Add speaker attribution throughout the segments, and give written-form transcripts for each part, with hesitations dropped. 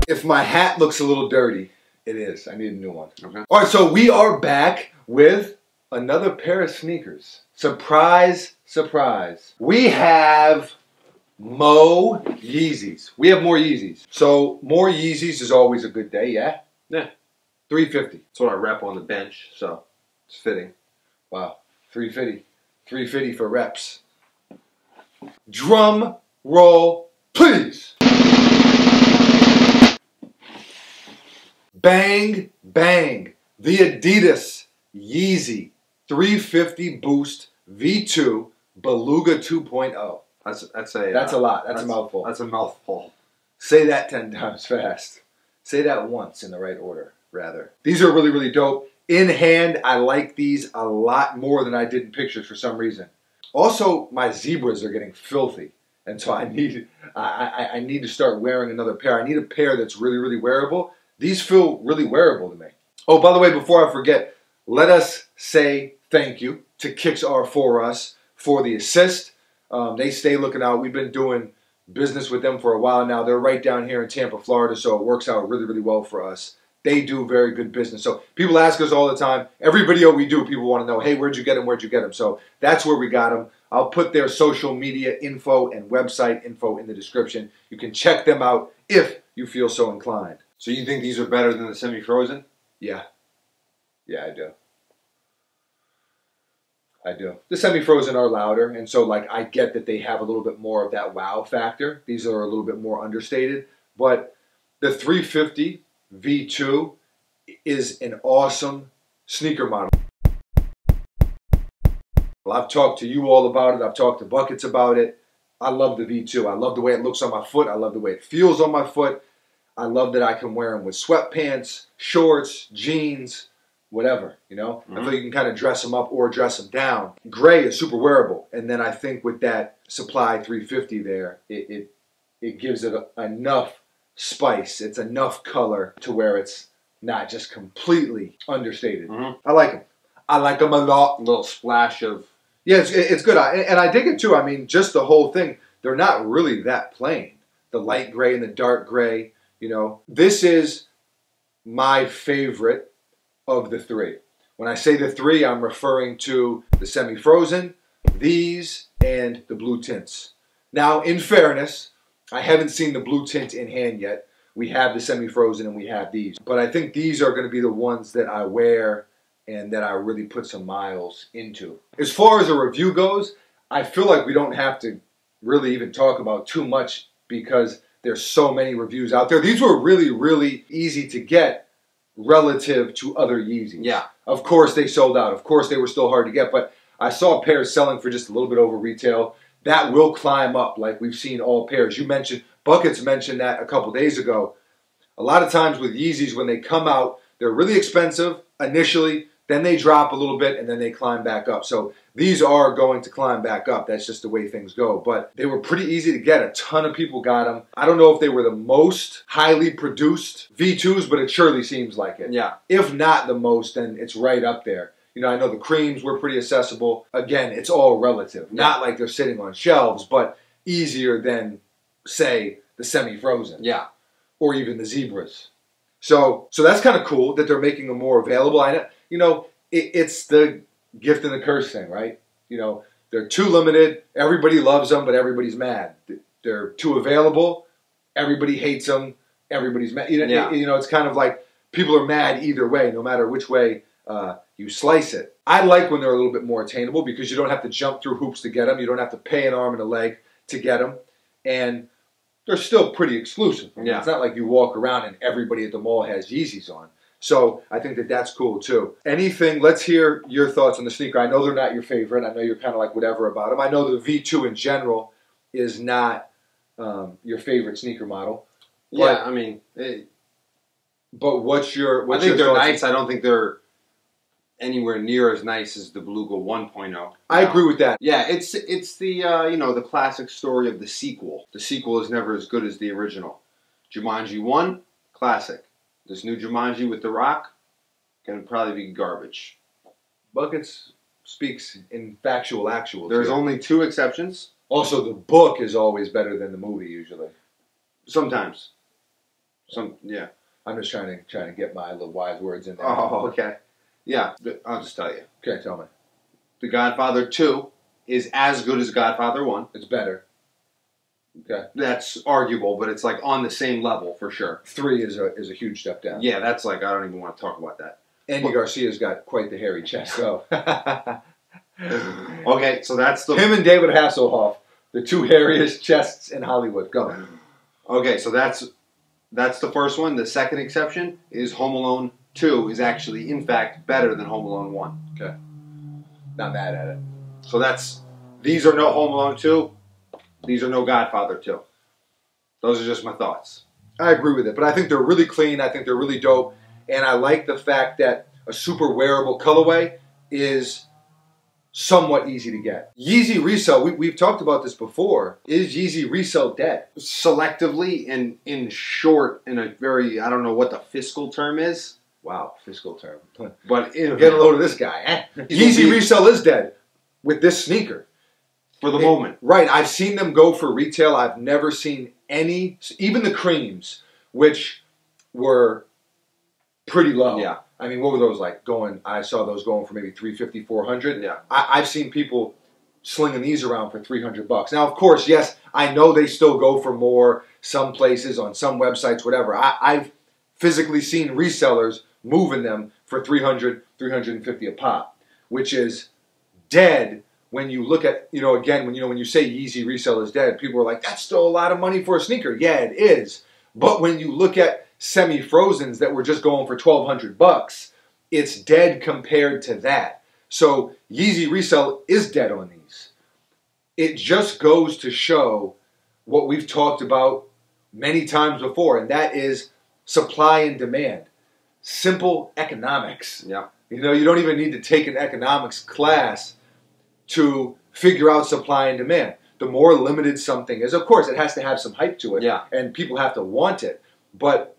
Speaker 1: If my hat looks a little dirty, it is. I need a new one. Okay. All right, so we are back with another pair of sneakers. Surprise, surprise. We have Mo Yeezys. We have more Yeezys. So more Yeezys is always a good day, yeah?
Speaker 2: Yeah.
Speaker 1: $350.
Speaker 2: That's what I rep on the bench, so
Speaker 1: it's fitting. Wow, $350. $350 for reps. Drum roll, please. Bang, bang. The Adidas Yeezy 350 Boost V2 Beluga 2.0.
Speaker 2: That's
Speaker 1: a lot. That's a mouthful.
Speaker 2: That's a mouthful.
Speaker 1: Say that 10 times fast. Say that once in the right order, rather. These are really, really dope. In hand, I like these a lot more than I did in pictures for some reason. Also, my zebras are getting filthy. And so I need to start wearing another pair. I need a pair that's really, really wearable. These feel really wearable to me. Oh, by the way, before I forget, let us say thank you to Kicks Are For Us for the assist. They stay looking out. We've been doing business with them for a while now. They're right down here in Tampa, Florida, so it works out really, really well for us. They do very good business. So people ask us all the time. Every video we do, people want to know, hey, where'd you get them? Where'd you get them? So that's where we got them. I'll put their social media info and website info in the description. You can check them out if you feel so inclined.
Speaker 2: So you think these are better than the semi-frozen?
Speaker 1: Yeah. Yeah, I do. I do. The semi-frozen are louder, and so like I get that they have a little bit more of that wow factor. These are a little bit more understated, but the 350 V2 is an awesome sneaker model. I've talked to you all about it. I've talked to Buckets about it. I love the V2. I love the way it looks on my foot. I love the way it feels on my foot. I love that I can wear them with sweatpants, shorts, jeans, whatever, you know? I feel you can kind of dress them up or dress them down. Gray is super wearable. And then I think with that Supply 350 there, it gives it enough spice. It's enough color to where it's not just completely understated. I like them. I like them a lot.
Speaker 2: A little splash of...
Speaker 1: Yeah, it's good. And I dig it too. I mean, just the whole thing. They're not really that plain. The light gray and the dark gray. You know, this is my favorite of the three. When I say the three, I'm referring to the semi-frozen, these, and the blue tints. Now, in fairness, I haven't seen the blue tint in hand yet. We have the semi-frozen and we have these. But I think these are going to be the ones that I wear and that I really put some miles into. As far as a review goes, I feel like we don't have to really even talk about too much because there's so many reviews out there. These were really, really easy to get relative to other Yeezys.
Speaker 2: Yeah.
Speaker 1: Of course they sold out. Of course they were still hard to get, but I saw pairs selling for just a little bit over retail. That will climb up like we've seen all pairs. You mentioned, Buckets mentioned that a couple days ago. A lot of times with Yeezys, when they come out, they're really expensive initially, then they drop a little bit, and then they climb back up. So these are going to climb back up. That's just the way things go. But they were pretty easy to get. A ton of people got them. I don't know if they were the most highly produced V2s, but it surely seems like it.
Speaker 2: Yeah.
Speaker 1: If not the most, then it's right up there. You know, I know the creams were pretty accessible. Again, it's all relative.
Speaker 2: Yeah.
Speaker 1: Not like they're sitting on shelves, but easier than, say, the semi-frozen.
Speaker 2: Yeah.
Speaker 1: Or even the zebras. So that's kind of cool that they're making them more available. I know, you know, it's the gift and the curse thing, right? You know, they're too limited. Everybody loves them, but everybody's mad. They're too available. Everybody hates them. Everybody's mad. You know, it's kind of like people are mad either way, no matter which way you slice it. I like when they're a little bit more attainable because you don't have to jump through hoops to get them. You don't have to pay an arm and a leg to get them. And they're still pretty exclusive. I mean, it's not like you walk around and everybody at the mall has Yeezys on. So I think that that's cool too. Anything, let's hear your thoughts on the sneaker. I know they're not your favorite. I know you're kind of like whatever about them. I know the V2 in general is not your favorite sneaker model.
Speaker 2: Yeah, I mean...
Speaker 1: but what's your
Speaker 2: I think they're nice. I don't think they're anywhere near as nice as the Beluga 1.0.
Speaker 1: I agree with that.
Speaker 2: Yeah, it's the you know, the classic story of the sequel. The sequel is never as good as the original. Jumanji 1, classic. This new Jumanji with The Rock, gonna probably be garbage.
Speaker 1: Buckets, speaks in factual actuals.
Speaker 2: There's
Speaker 1: here.
Speaker 2: only 2 exceptions.
Speaker 1: Also, the book is always better than the movie usually.
Speaker 2: Sometimes. Yeah.
Speaker 1: I'm just trying to get my little wise words in there.
Speaker 2: Oh, okay. Yeah, I'll just tell you.
Speaker 1: Okay, tell me.
Speaker 2: The Godfather 2 is as good as Godfather 1.
Speaker 1: It's better. Okay.
Speaker 2: That's arguable, but it's like on the same level for sure.
Speaker 1: 3 is a huge step down.
Speaker 2: Yeah, that's like, I don't even want to talk about that.
Speaker 1: Andy Garcia's got quite the hairy chest, so.
Speaker 2: Okay, so that's the...
Speaker 1: Him and David Hasselhoff, the 2 hairiest chests in Hollywood. Go.
Speaker 2: Okay, so that's the first one. The second exception is Home Alone 2 is actually, in fact, better than Home Alone 1.
Speaker 1: Okay. Not mad at it.
Speaker 2: So these are no Home Alone 2. These are no Godfather 2. Those are just my thoughts.
Speaker 1: I agree with it, but I think they're really clean. I think they're really dope. And I like the fact that a super wearable colorway is somewhat easy to get. Yeezy Resell, we've talked about this before. Is Yeezy Resell dead?
Speaker 2: Selectively and in short, in a very, I don't know what the fiscal term is.
Speaker 1: Wow, fiscal term.
Speaker 2: But
Speaker 1: Get a load of this guy. Yeezy Resell is dead with this sneaker.
Speaker 2: For the moment.
Speaker 1: Right. I've seen them go for retail. I've never seen any, even the creams, which were pretty low.
Speaker 2: Yeah.
Speaker 1: I mean, what were those like going? I saw those going for maybe $350, $400.
Speaker 2: Yeah.
Speaker 1: I've seen people slinging these around for $300. Now, of course, yes, I know they still go for more some places, on some websites, whatever. I've physically seen resellers moving them for $300, $350 a pop, which is dead. When you look at, again, when you say Yeezy Resell is dead, people are like, that's still a lot of money for a sneaker. Yeah, it is. But when you look at semi-frozens that were just going for $1,200, it's dead compared to that. So Yeezy Resell is dead on these. It just goes to show what we've talked about many times before, and that is supply and demand. Simple economics.
Speaker 2: Yeah.
Speaker 1: You don't even need to take an economics class to figure out supply and demand. The more limited something is, of course, it has to have some hype to it,
Speaker 2: yeah,
Speaker 1: and people have to want it. But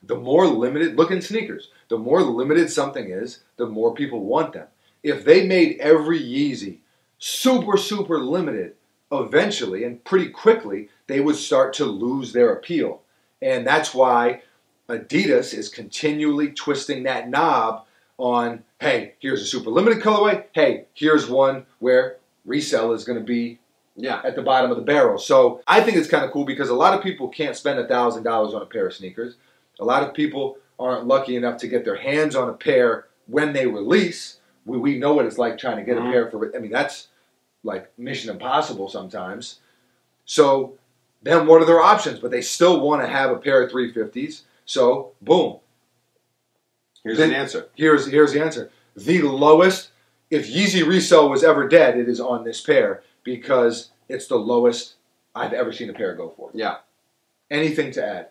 Speaker 1: the more limited, look in sneakers, the more limited something is, the more people want them. If they made every Yeezy super, super limited, eventually and pretty quickly, they would start to lose their appeal. And that's why Adidas is continually twisting that knob on, hey, here's a super limited colorway. Hey, here's one where resell is going to be at the bottom of the barrel. So I think it's kind of cool because a lot of people can't spend $1,000 on a pair of sneakers. A lot of people aren't lucky enough to get their hands on a pair when they release. We know what it's like trying to get a pair for, I mean, that's like mission impossible sometimes. So then what are their options? But they still want to have a pair of 350s. So boom.
Speaker 2: Here's the answer.
Speaker 1: Here's the answer. The lowest, if Yeezy Resell was ever dead, it is on this pair because it's the lowest I've ever seen a pair go for.
Speaker 2: Yeah.
Speaker 1: Anything to add?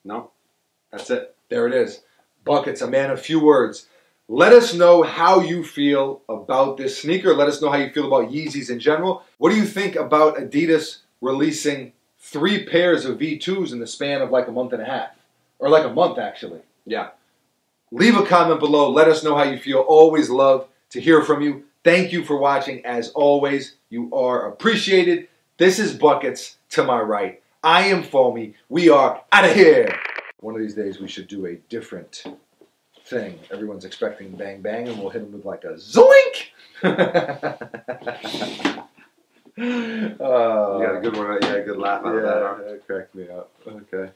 Speaker 2: No. That's it.
Speaker 1: There it is. Buckets, a man of few words. Let us know how you feel about this sneaker. Let us know how you feel about Yeezys in general. What do you think about Adidas releasing 3 pairs of V2s in the span of like a month and a half? Or like a month, actually.
Speaker 2: Yeah.
Speaker 1: Leave a comment below. Let us know how you feel. Always love to hear from you. Thank you for watching. As always, you are appreciated. This is Buckets to my right. I am Foamy. We are out of here. One of these days we should do a different thing. Everyone's expecting bang bang and we'll hit them with like a zoink.
Speaker 2: You got a good one. You got a good laugh out of that, huh?
Speaker 1: That cracked me up. Okay.